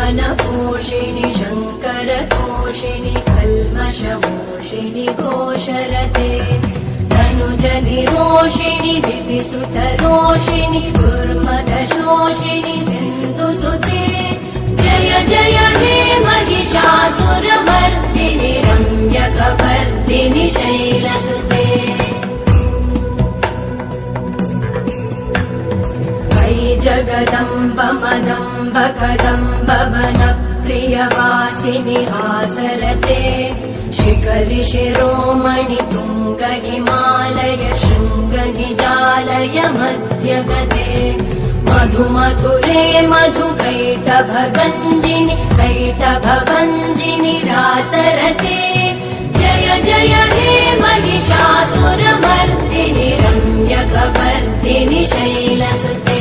भुवनपोषिणि शङ्करतोषिणि कल्मषमोषिणि घोषरते धनुजनिरोषिणि दितिसुतरोषिणि दुर्मदशोषिणि सिन्धुसुते जय जय हे महिषासुरमर्दिनि रम्यकपर्दिनि शैलसुते जगदम्ब मदम्ब कदम्ब वनप्रियवासिनि हासरते शिखरि शिरोमणि तुङ्ग हिमालय शृङ्ग निजालय मध्यगते मधु मधुरे मधु कैटभगञ्जिनि कैटभभञ्जिनि रासरते जय जय हे महिषासुरमर्दिनि रम्यकपर्दिनि शैलसुते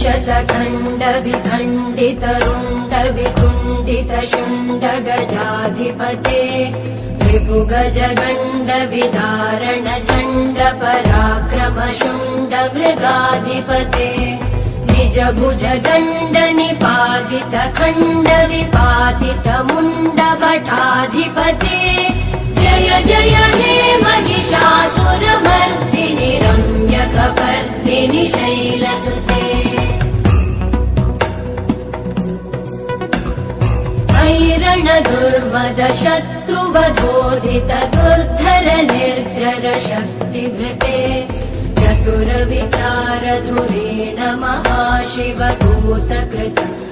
शतखण्ड विखण्डित रुण्ड वितुण्डित शुण्ड गजाधिपते रिपुगज गण्ड विदारण चण्ड पराक्रम शुण्ड मृगाधिपते निज भुज दण्ड निपातित खण्ड विपातित मुण्ड भटाधिपते जय जय हे महिषासुरमर्दिनि रम्यकपर्दिनि शैलसुते ऐरण दुर्मद शत्रुवधोदित दुर्धर निर्जर शक्तिभृते चतुर विचार धुरेण महाशिव दूत कृत